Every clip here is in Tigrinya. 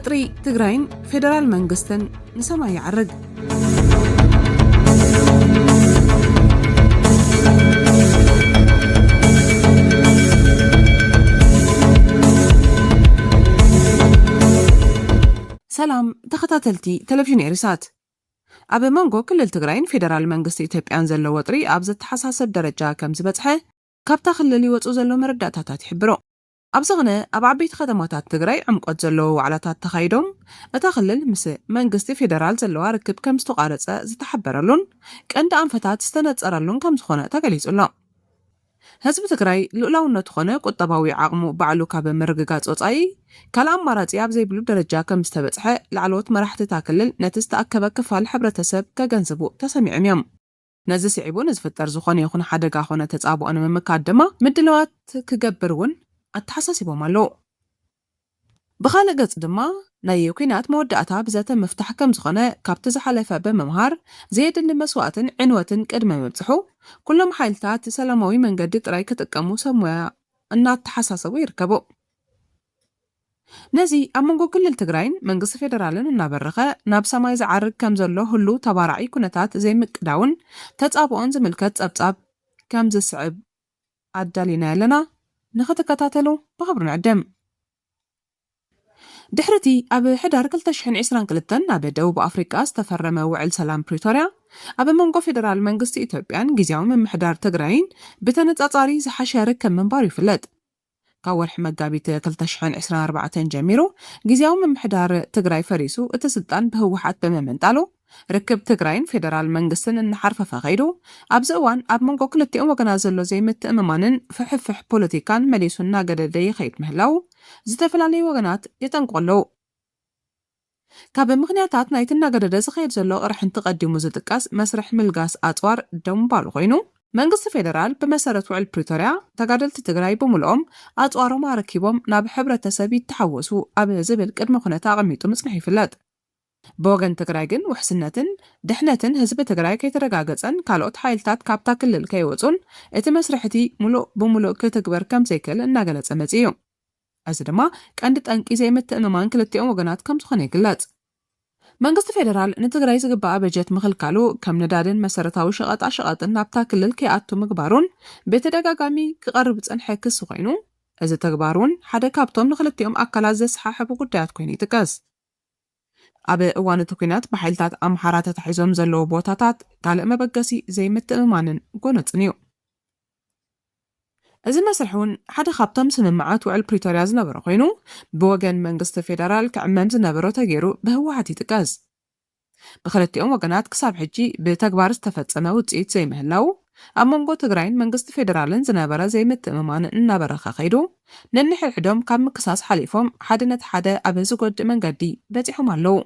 وطري تجراين فيدرال منغستن نسمع يعرق سلام تخطاتلتي تلفزيون إرسات أبي مانغو كل التجراين فيدرال منغست إثيوبيان زلو وطري أبزت حساسب درجة كم زبطحه كابتا خللي وصو زلو مرداتات يحبرو أبزغنا أبعبيت خدماتات تجراي عمقات زلو وعلاتات تخايدهم أتخلل مسي منغستي فيدرال زلو ركب كم ستقارصة زتحبرلون كأنت أنفتات استنت أرلون كم سخونة تقليز الله هزب تجراي لولاونة خونة قطباوي عقمو بعلو كاب مرققات وطاي كالام مراتي أبزي بلو درجة كم استبتحه لعلوت مرحت تاكلل نتستأكبا كفال حبرة تسب كجنزبو تسميع ميام نزي سيعبو نزفتر زخوني يخون حدقا خونة تتعبو أنا من مكادمة مدلوات كجبرون التحساسي بومالو بخالقت دما نايو كينات مودعتا بذات مفتاح كم زخونة كابت زحالفة بممهار زيد ان مسواتن عنواتن كدما مبتحو كلهم حايلتات سلاموي من قدد راي كتقامو سمويا انا التحساسو يركبو نزي أمانغو كل التجراين منغس فيدرالن النابرغة ناب سماي زعرق كم زلو هلو تبارعي كونتات زي مكداون تتقابوان زملكت أبتاب كم زسعب عدالينا لنا نختكتاتلو بخبرنا عدم دحرتي أبي حدار كل تشحن عسران كلتن أبي دوب أفريقيا استفرم وعل سلام بريتوريا أبي مانغو فيدرال منغس إثيوبيان جزياو من محدار تجراين بتنتأطاري زحشارك كم من باري فلد كاور حمد قابيت كل تشحن 24 جميرو جزياو من محدار تجراي فريسو اتسلطان بهوحات بممنطالو ركب تجراين فيدرال منغستن النحرف فغيرو أبزوان أب منغو كلتيهم وغنازلو زي متأممانن فحفح بوليتيكان مليسونا قددي خيط مهلاو زتفلالي وغنات يتنقلو كاب مغنياتات نايتنا قدد زخير زلو رح تقدمو زتكاس مسرح ملغاس أطوار دوم بالو غينو منغست فيدرال بمسارة وعل بريتوريا تقادلت تجراي بملؤم أطوارو ما ركبهم ناب حبرة تسابي تحوسو أبي زبل قدم خنتا غميتو مسمحي فلاد بوغن تجرايجن وحسنتن دحنتن هزب تجراي كي ترقاقصن كالوت حايلتات كابتا كلل كيوصن اتي مسرحتي ملؤ بملؤ كتكبر كم زيكل እናገለጸ መጽዩ أزدما كاندت أنكي زي متأممان كلتيهم وغنات كم سخن يقلات منغست فيدرال نتجراي زقبا بجت مخلكالو كم ندادن مسارتاو شقاطن نابتا كلل كياتو مقبارون بتدقاقامي كقرب تصنحي كسو غينو أزي تقبارون حدا كابتوم نخلتيهم أكالات زي صحاحب وقدات كويني تكاز أبي أوان تكوينات بحيلتات أمحارات تحيزهم زلو بوتاتات قال مبقسي زي متأمانن قونت نيو أزي مسرحون حدا خابتم سممعات وعل بريتوريا زنبرو خينو بوغن منغست فيدرال كعمام زنبرو تغيرو بهوحاتي تقاز بخلتيهم وغنات كساب حجي بتكبار استفتصمه وتصيت زي مهلاو أمونغو تجراين منغست فيدرالن زنبرا زي متأممان النبرخ خيدو ننحي الحدوم كم كساس حليفهم حدنت حدا أبزو قد من قدي باتحهم اللو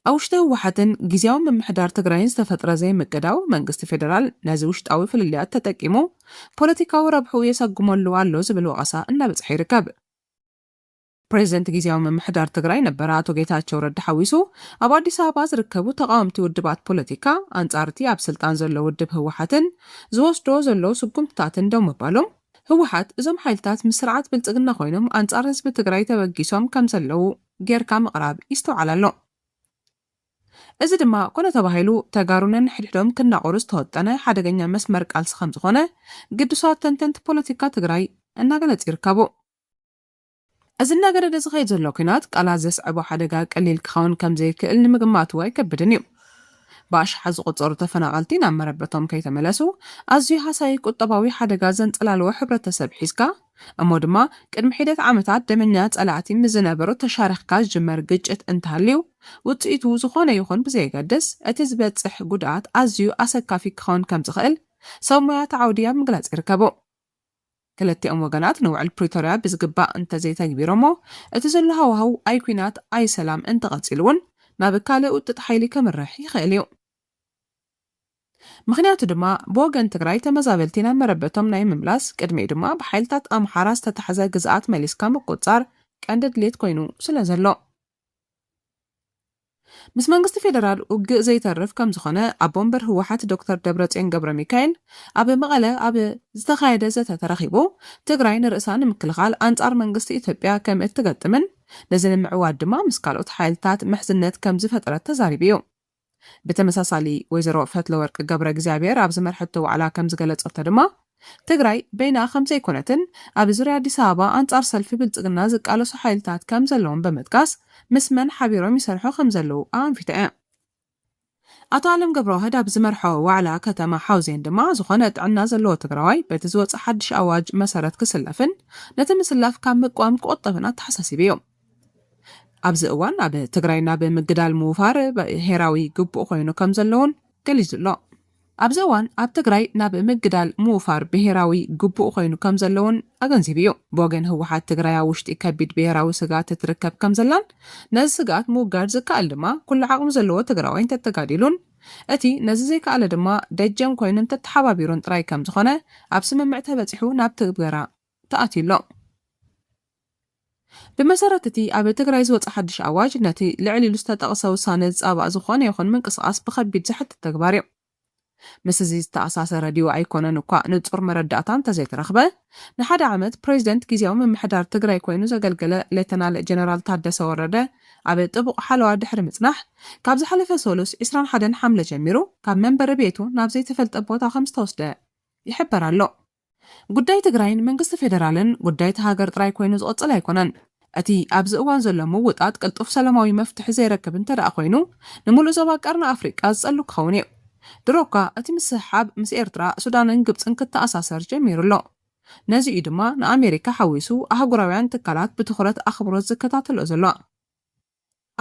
أوشته وحتن جزياو من محدار تجراين استفترة زي مقداو منغست فيدرال نازوشت أوي في الليات تتاكيمو بوليتيكاو ربحو يساقمو اللوالو زبلو غسا النابتحي ركب بريزنت جزياو من محدار تجراين نبراتو جيتاتشو رد حويسو أبو أديس أبا زركبو تقاومتي ودبات بوليتيكا أنصارتي أب سلطان زلو ودب هوحتن زوستو زلو سقمتاتن دوم بالوم هوحات إزم حيلتات مسرعات بلتقنا خوينم أنصار حزب تجراي توجيسهم كم زلو غير كام قراب يستو على اللو إذا دما كنا تباهيلو تجارونن حدهم كنا قرص تهتنا حدا جنيا مسمر قالس خمس خانة قدوسات تنتنت بوليتيكا تجراي الناقلت يركبوا إذا الناقلة زخيد زلوكينات قالازس عبو حدا جا قليل كخون كم زي كأني مجمعات واي كبدنيو باش حز قصور تفناقلتين عم مربطهم كي تملسوا أزيو حساي قطباوي حدا جازن تلالو حبرة تسب حيسكا أمو دما كدم حيدت عمتات دمنيات ألعتي مزنابرو تشارخ كاز جمر قجت انتهاليو وطئتو زخونة يخون بزي قدس اتزبت صح قدعات أزيو أسكافي كخون كم زخيل سوميا تعوديا مقلات إركبو كلتي وغنات نوع البريتوريا بزقبا انت زي تكبيرمو اتزلها وهو أي كوينات أي سلام انت غتسلون ما بكالي وتتحيلي كمرح يخيليو مخنياتو دما بوغن تجراي تمزابلتينا مربطهم ناي مملاس قدمي دما بحيلتات أمحارا استتحزا جزءات مليسكا مقوصار كاندد ليت كوينو سلازلو ምስ መንግስቲ ፌደራል ውግእ ዘይተርፍ ከም ዝኾነ ኣብ ቦምበር ህወሓት ዶክተር ደብረጽዮን ገብረ ሚካኤል ኣብ መቐለ ኣብ ዝተኻየደ ዘተ ተረኺቡ ትግራይ ንርእሳ ንምክልኻል ኣንጻር መንግስቲ ኢትዮጵያ ከም እትገጥምን ነዚ ንምዕዋድ ድማ ምስ ካልኦት ሓይልታት ምሕዝነት ከም ዝፈጥረት ተዛሪቡ እዩ። ብተመሳሳሊ ወይዘሮ ፈትለወርቅ ገብረ እግዚኣብሔር ኣብ ዝመርሐቶ ዋዕላ ከም ዝገለጸቶ ድማ ትግራይ በይና ከም ዘይኮነትን ኣብ ዙርያ ኣዲስ ኣበባ ኣንጻር ሰልፊ ብልጽግና ዝቃለሱ ሓይልታት ከም ዘለዎም በመጥቃስ ምስ መን ሓቢሮም ይሰርሑ ከም ዘለዉ ኣንፊታ እያ። ኣቶ ኣለም ገብረዋህድ ኣብ ዝመርሖ ዋዕላ ከተማ ሓውዜን ድማ ዝኾነ ጥዕና ዘለዎ ትግራዋይ በቲ ዝወፅእ ሓድሽ ኣዋጅ መሰረት ክስለፍን ነቲ ምስላፍ ካብ ምቋም ክቆጠብን ኣተሓሳሲቡ እዩ። ኣብዚ እዋን ኣብ ትግራይና ብምግዳል ምውፋር ብሄራዊ ግቡእ ኮይኑ ከም ዘለውን ገሊጹ ኣሎ። ኣብዚ እዋን ኣብ ትግራይ ናብ ምግዳል ምውፋር ብሄራዊ ግቡእ ኮይኑ ከም ዘለውን ኣገንዚቡ እዩ። ብወገን ህወሓት ትግራይ ኣብ ውሽጢ ከቢድ ብሄራዊ ስጋት እትርከብ ከም ዘላን ነዚ ስጋት ምውጋድ ዝከኣል ድማ ኩሉ ዓቕሚ ዘለዎ ትግራዋይ እንተተጋዲሉን እቲ ነዚ ዘይከኣለ ድማ ደጀን ኮይኑ እንተተሓባቢሩን ጥራይ ከም ዝኾነ ኣብ ስምምዕ ተበፂሑ ናብ ትግበራ ተኣትዩ ኣሎ። ብመሰረት እቲ ኣብ ትግራይ ዝወፅእ ሓድሽ ኣዋጅ ነቲ ልዕሊ ኢሉ ዝተጠቕሰ ውሳነ ዝፃባእ ዝኾነ ይኹን ምንቅስቓስ ብከቢድ ዝሕትት ተግባር እዩ። ምስ እዚ ዝተኣሳሰረ ድዩ ኣይኮነን እኳ ንጹር መረዳእታ እንተዘይተረኽበ ንሓደ ዓመት ፕሬዚደንት ጊዜያዊ ምምሕዳር ትግራይ ኮይኑ ዘገልገለ ሌተናል ጀነራል ታደሰ ወረደ ኣብ ጥቡቕ ሓለዋ ድሕሪ ምጽናሕ ካብ ዝሓለፈ ሰሉስ 21 ሓምለ ጀሚሩ ካብ መንበሪ ቤቱ ናብ ዘይተፈልጠ ቦታ ከም ዝተወስደ ይሕበር ኣሎ። ጉዳይ ትግራይን መንግስቲ ፌደራልን ጉዳይ ሃገር ጥራይ ኮይኑ ዝቕጽል ኣይኮነን። እቲ ኣብዚ እዋን ዘሎ ምውጣት ቅልጡፍ ሰላማዊ መፍትሒ ዘይረክብ እንተደኣ ኮይኑ ንምሉእ ዞባ ቀርኒ ኣፍሪቃ ዝጸሉ ክኸውን እዩ። ድሮካ እቲ ምስሓብ ምስ ኤርትራ ሱዳንን ግብፅን ክተኣሳሰር ጀሚሩ ኣሎ። ነዚኡ ድማ ንኣሜሪካ ሓዊሱ ኣህጉራውያን ትካላት ብትኹረት ኣኽብሮት ዝከታተልኦ ዘሎ።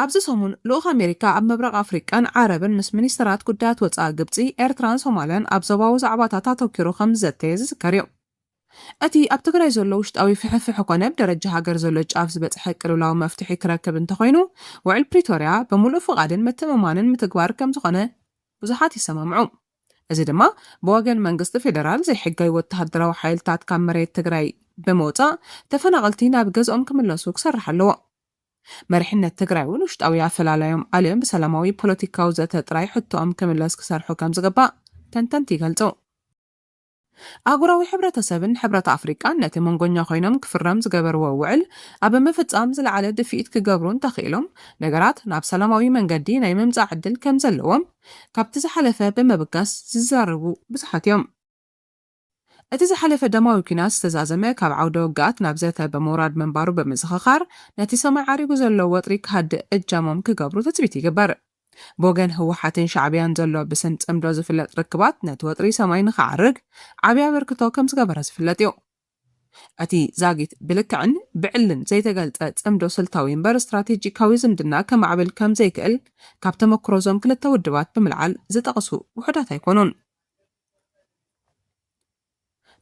ኣብዚ ሰሙን ልኡኽ ኣሜሪካ ኣብ ምብራቕ ኣፍሪቃን ዓረብን ምስ ሚኒስትራት ጉዳያት ወፃኢ ግብፂ ኤርትራን ሶማልያን ኣብ ዞባዊ ዛዕባታት ኣተኪሩ ከም ዝዘተየ ዝዝከር እዩ። እቲ ኣብ ትግራይ ዘሎ ውሽጣዊ ፍሕፍሕ ኮነ ብደረጃ ሃገር ዘሎ ጫፍ ዝበፅሐ ቅልውላዊ መፍትሒ ክረክብ እንተኮይኑ ውዕል ፕሪቶርያ ብምሉእ ፍቓድን ምትእምማንን ምትግባር ከም ዝኾነ ብዙሓት ይሰማምዑ። እዚ ድማ ብወገን መንግስቲ ፌደራል ዘይሕጋይ ወተሃደራዊ ሓይልታት ካብ መሬት ትግራይ ብምውፃእ ተፈናቐልቲ ናብ ገዝኦም ክምለሱ ክሰርሕ ኣለዎ። መሪሕነት ትግራይ እውን ውሽጣዊ ኣፈላላዮም ዓልዮም ብሰላማዊ ፖለቲካዊ ዘተ ጥራይ ሕቶኦም ክምለስ ክሰርሑ ከም ዝግባእ ተንተንቲ ይገልጹ። ኣህጉራዊ ሕብረተሰብን ሕብረት ኣፍሪቃን ነቲ መንጎኛ ኮይኖም ክፍረም ዝገበርዎ ውዕል ኣብ ምፍጻም ዝለዓለ ድፊኢት ክገብሩ እንተኽኢሎም ነገራት ናብ ሰላማዊ መንገዲ ናይ ምምጻእ ዕድል ከም ዘለዎም ካብቲ ዝሓለፈ ብምብጋስ ዝዛረቡ ብዙሓት እዮም። እቲ ዝሓለፈ ደማዊ ኩናት ዝተዛዘመ ካብ ዓውደ ውግኣት ናብ ዘተ ብምውራድ መንባሩ ብምዝኽኻር ነቲ ሰማይ ዓሪጉ ዘሎ ወጥሪ ክሃድእ እጃሞም ክገብሩ ተፅቢት ይግበር። ብወገን ህወሓትን ሻዕብያን ዘሎ ብስን ጽምዶ ዝፍለጥ ርክባት ነቲ ወጥሪ ሰማይ ንኽዓርግ ዓብይ ኣበርክቶ ከም ዝገበረ ዝፍለጥ እዩ። እቲ ዛጊት ብልክዕን ብዕልን ዘይተገልጸ ጽምዶ ስልታዊ እምበር ስትራቴጂካዊ ዝምድና ከማዕብል ከም ዘይክእል ካብ ተመክሮ ዞም ክልተ ውድባት ብምልዓል ዝጠቕሱ ውሕዳት ኣይኮኑን።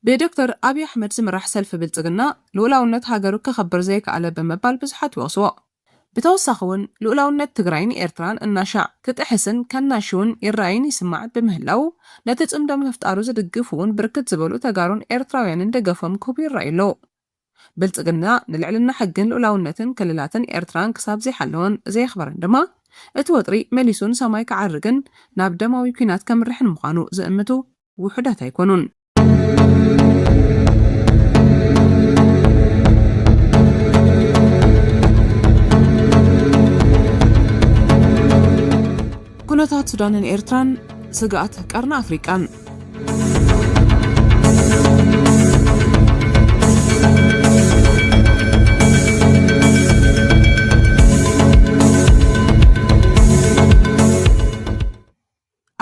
ብዶክተር ኣብይ ኣሕመድ ዝምራሕ ሰልፊ ብልጽግና ልኡላውነት ሃገሩ ክኸብር ዘይከኣለ ብምባል ብዙሓት ይወቕስዎ። ብተወሳኺ እውን ልኡላውነት ትግራይን ኤርትራን እናሻዕ ክጥሕስን ከናሽውን ይረኣይን ይስማዕ ብምህላው ነቲ ጽምዶ ምፍጣሩ ዝድግፍ እውን ብርክት ዝበሉ ተጋሩን ኤርትራውያንን ደገፎም ክህቡ ይረኣዩ ኣለዉ። ብልጽግና ንልዕልና ሕግን ልኡላውነትን ክልላትን ኤርትራን ክሳብ ዘይሓለወን ዘየኽበረን ድማ እቲ ወጥሪ መሊሱን ሰማይ ክዓርግን ናብ ደማዊ ኩናት ከምርሕን ምዃኑ ዝእምቱ ውሕዳት ኣይኮኑን። ኩነታት ሱዳንን ኤርትራን ስጋት ቀርኒ ኣፍሪቃን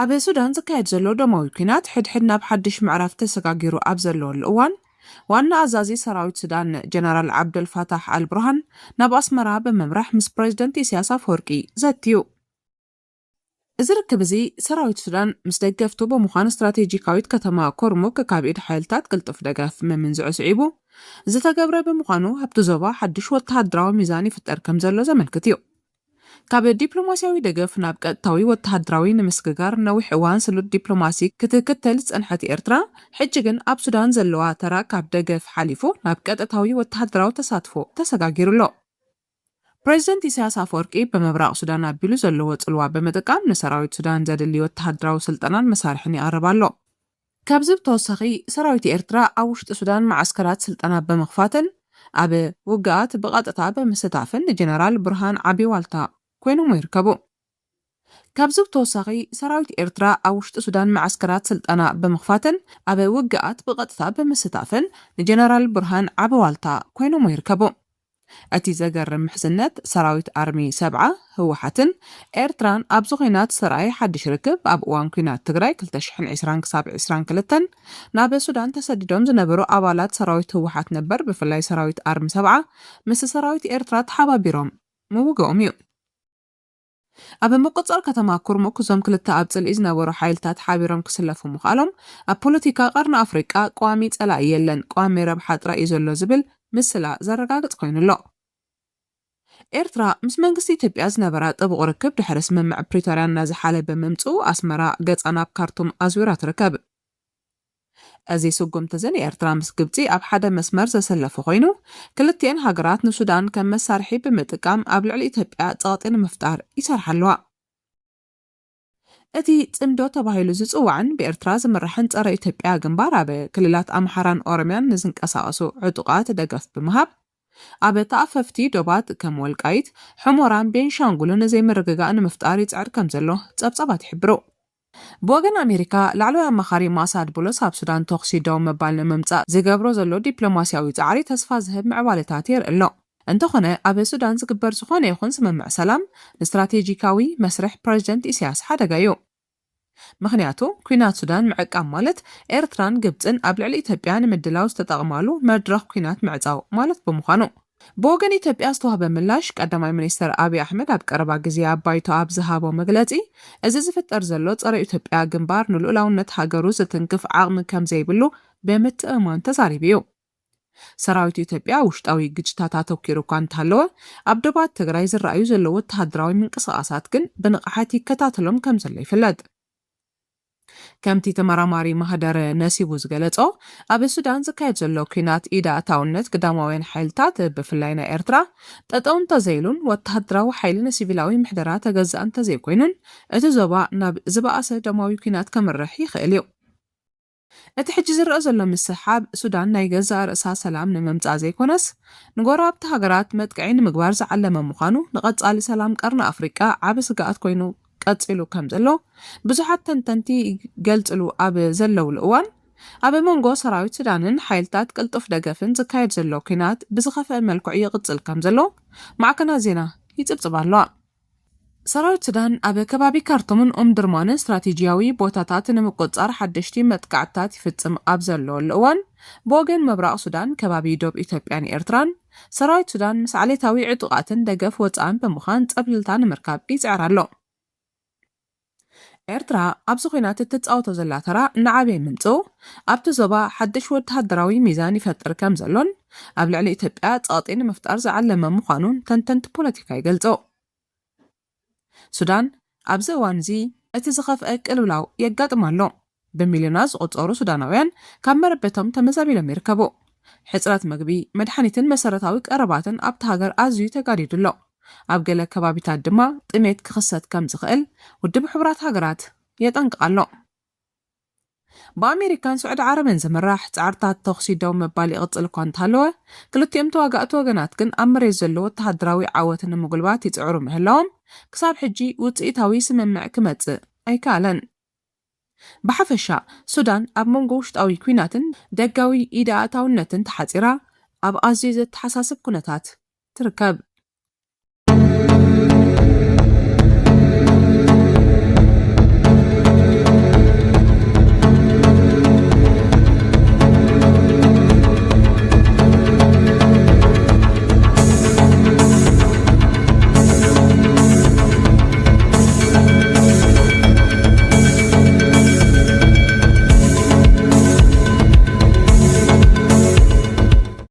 ኣብ ሱዳን ዝካየድ ዘሎ ደማዊ ኩናት ሕድሕድ ናብ ሓድሽ ምዕራፍ ተሰጋጊሩ ኣብ ዘለወሉ እዋን ዋና ኣዛዚ ሰራዊት ሱዳን ጀነራል ዓብደልፋታሕ አልቡርሃን ናብ ኣስመራ ብምምራሕ ምስ ፕሬዚደንት ኢሳያስ አፈወርቂ ዘትዩ። እዚ ርክብ እዚ ሰራዊት ሱዳን ምስ ደገፍቱ ብምዃን ስትራቴጂካዊት ከተማ ኮርሙክ ካብ ኢድ ሓይልታት ቅልጡፍ ደገፍ ምምንዝዑ ስዒቡ ዝተገብረ ብምዃኑ ኣብቲ ዞባ ሓድሽ ወተሃደራዊ ሚዛን ይፍጠር ከም ዘሎ ዘመልክት እዩ። ካብ ዲፕሎማሲያዊ ደገፍ ናብ ቀጥታዊ ወተሃደራዊ ንምስግጋር ነዊሕ እዋን ስሉጥ ዲፕሎማሲ ክትክተል ፀንሐት ኤርትራ ሕጂ ግን ኣብ ሱዳን ዘለዋ ተራ ካብ ደገፍ ሓሊፉ ናብ ቀጥታዊ ወተሃደራዊ ተሳትፎ ተሰጋጊሩሎ። ፕሬዚደንት ኢሳያስ አፈወርቂ በምብራቅ ሱዳን አቢሉ ዘለዎ ጽልዋ በመጠቀም ንሰራዊት ሱዳን ዘድልዮ ወተሃደራዊ ስልጠናን መሳርሕን ይቀርብ ኣሎ። ካብዚ ብተወሳኺ ሰራዊት ኤርትራ ኣብ ውሽጢ ሱዳን ማዓስከራት ስልጠና ብምኽፋትን ኣብ ውግኣት ብቐጥታ ብምስታፍን ንጀነራል ብርሃን ዓቢ ዋልታ ኮይኖም ይርከቡ። ካብዚ ብተወሳኺ ሰራዊት ኤርትራ ኣብ ውሽጢ ሱዳን ማዓስከራት ስልጠና ብምኽፋትን ኣብ ውግኣት ብቐጥታ ብምስታፍን ንጀነራል ብርሃን ዓቢ ዋልታ ኮይኖም ይርከቡ። እቲ ዘገርም ምሕዝነት ሰራዊት ኣርሚ 70 ህወሓትን ኤርትራን ኣብዚ ኩናት ሰራይ ሓድሽ ርክብ ኣብ እዋን ኩናት ትግራይ 2020-22 ናብ ሱዳን ተሰዲዶም ዝነበሩ ኣባላት ሰራዊት ህወሓት ነበር። ብፍላይ ሰራዊት ኣርሚ 70 ምስ ሰራዊት ኤርትራ ተሓባቢሮም ምውግኦም እዩ። ኣብ መቆጻር ከተማ ኩርሙክ እዞም ክልተ ኣብ ጽልኢ ዝነበሩ ሓይልታት ሓቢሮም ክስለፉ ምኽኣሎም ኣብ ፖለቲካ ቀርኒ ኣፍሪቃ ቋሚ ጸላኢ የለን ቋሚ ረብሓ ጥራይ እዩ ዘሎ ዝብል ምስላ ዘረጋግጽ ኮይኑሎ። ኤርትራ ምስ መንግስቲ ኢትዮጵያ ዝነበራ ጥቡቕ ርክብ ድሕሪ ስምምዕ ፕሪቶርያ እናዝሓለ ብምምጽኡ ኣስመራ ገጻ ናብ ካርቱም ኣዝዊራ ትርከብ። እዚ ስጉምቲ እዘን ኤርትራ ምስ ግብፂ ኣብ ሓደ መስመር ዘሰለፈ ኮይኑ ክልቲአን ሃገራት ንሱዳን ከም መሳርሒ ብምጥቃም ኣብ ልዕሊ ኢትዮጵያ ጸቕጢ ንምፍጣር ይሰርሓ ኣለዋ። እቲ ጽምዶ ተባሂሉ ዝጽዋዕን ብኤርትራ ዝምራሕን ጸረ ኢትዮጵያ ግንባር ኣብ ክልላት ኣምሓራን ኦሮምያን ንዝንቀሳቐሱ ዕጡቓት ደገፍ ብምሃብ ኣብ ተኣፈፍቲ ዶባት ከም ወልቃይት ሕሞራን ቤንሻንጉልን ዘይምርግጋእ ንምፍጣር ይጽዕር ከም ዘሎ ጸብጻባት ይሕብሩ። ብወገን ኣሜሪካ ላዕለዋይ ኣማኻሪ ማሳድ ቡሎስ ኣብ ሱዳን ተኽሲ ደው ምባል ንምምጻእ ዝገብሮ ዘሎ ዲፕሎማስያዊ ጻዕሪ ተስፋ ዝህብ ምዕባለታት የርኢ ኣሎ። እንተኾነ ኣብ ሱዳን ዝግበር ዝኾነ ይኹን ስምምዕ ሰላም ንስትራቴጂካዊ መስርሕ ፕሬዚደንት ኢሳያስ ሓደጋ እዩ። ምክንያቱ ኩናት ሱዳን ምዕቃም ማለት ኤርትራን ግብፅን ኣብ ልዕሊ ኢትዮጵያ ንምድላው ዝተጠቕማሉ መድረኽ ኩናት ምዕጻው ማለት ብምዃኑ ብወገን ኢትዮጵያ ዝተዋህበ ምላሽ ቀዳማይ ሚኒስትር አብይ አሕመድ ኣብ ቀረባ ግዜ ኣብ ባይቶ ኣብ ዝሃቦ መግለጺ እዚ ዝፍጠር ዘሎ ጸረ ኢትዮጵያ ግንባር ንልኡላውነት ሃገሩ ዝትንክፍ ዓቕሚ ከም ዘይብሉ ብምትእምማን ተዛሪቡ እዩ። ሰራዊት ኢትዮጵያ ውሽጣዊ ግጭታት ኣተኪሩ እኳ እንተሃለወ ኣብ ዶባት ትግራይ ዝረኣዩ ዘለዉ ወተሃደራዊ ምንቅስቓሳት ግን ብንቕሓት ይከታተሎም ከም ዘሎ ይፍለጥ። ከምቲ ተመራማሪ ማህደር ነሲቡ ዝገለጾ ኣብ ሱዳን ዝካየድ ዘሎ ኩናት ኢዳ ኣታውነት ቀዳማውያን ሓይልታት ብፍላይ ናይ ኤርትራ ጠጠው እንተዘይሉን ወተሃደራዊ ሓይሊ ንሲቪላዊ ምሕደራ ተገዛእ እንተዘይኮይኑን እቲ ዞባ ናብ ዝበኣሰ ደማዊ ኩናት ከምርሕ ይኽእል እዩ። እቲ ሕጂ ዝረአ ዘሎ ምስሓብ ሱዳን ናይ ገዛእ ርእሳ ሰላም ንምምጻእ ዘይኮነስ ንጎረባብቲ ሃገራት መጥቅዒ ንምግባር ዝዓለመ ምዃኑ ንቐጻሊ ሰላም ቀርኒ ኣፍሪቃ ዓቢ ስጋኣት ኮይኑ ቀጽሉ ከም ዘሎ ብዙሓት ተንተንቲ ገልጽሉ ኣብ ዘለውሉ እዋን ኣብ መንጎ ሰራዊት ሱዳንን ሓይልታት ቅልጡፍ ደገፍን ዝካየድ ዘሎ ኩናት ብዝኸፍአ መልክዑ ይቕጽል ከም ዘሎ ማዕከናት ዜና ይጽብጽባ ኣለዋ። ሰራዊት ሱዳን ኣብ ከባቢ ካርቱምን ኦምድርማንን ስትራቴጂያዊ ቦታታት ንምቁጽጻር ሓደሽቲ መጥቃዕትታት ይፍጽም ኣብ ዘለውሉ እዋን ብወገን ምብራቕ ሱዳን ከባቢ ዶብ ኢትዮጵያን ኤርትራን ሰራዊት ሱዳን ምስ ዓሌታዊ ዕጡቓትን ደገፍ ወጻእን ብምዃን ጸብልልታ ንምርካብ ይጽዕር ኣሎ። ኤርትራ ኣብዚ ኩናት እትጻወቶ ዘላ ተራ ንዓበይ ምምጽኡ ኣብቲ ዞባ ሓድሽ ወተሃደራዊ ሚዛን ይፈጥር ከም ዘሎን ኣብ ልዕሊ ኢትዮጵያ ጸቕጢ ንምፍጣር ዝዓለመ ምዃኑን ተንተንቲ ፖለቲካ ይገልጹ። ሱዳን ኣብዚ እዋን እዚ እቲ ዝኸፍአ ቅልውላው የጋጥም ኣሎ። ብሚልዮናት ዝቑጸሩ ሱዳናውያን ካብ መረበቶም ተመዛቢሎም ይርከቡ። ሕጽረት ምግቢ፣ መድሓኒትን መሰረታዊ ቀረባትን ኣብቲ ሃገር ኣዝዩ ተጋዲዱ ኣሎ። ኣብ ገለ ከባቢታት ድማ ጥሜት ክኽሰት ከም ዝኽእል ውድብ ሕቡራት ሃገራት የጠንቅቕ ኣሎ። ብኣሜሪካን ስዑድ ዓረብን ዝምራሕ ጻዕርታት ተኽሲ ደው ምባል ይቕጽል እኳ እንተሃለወ ክልቲኦም ተዋጋእቲ ወገናት ግን ኣብ መሬት ዘሎ ወተሃደራዊ ዓወትን ንምጉልባት ይጽዕሩ ምህላዎም ክሳብ ሕጂ ውጽኢታዊ ስምምዕ ክመጽእ ኣይከኣለን። ብሓፈሻ ሱዳን ኣብ መንጎ ውሽጣዊ ኩናትን ደጋዊ ኢዳ ኣታውነትን ተሓጺራ ኣብ ኣዝዩ ዘተሓሳስብ ኩነታት ትርከብ።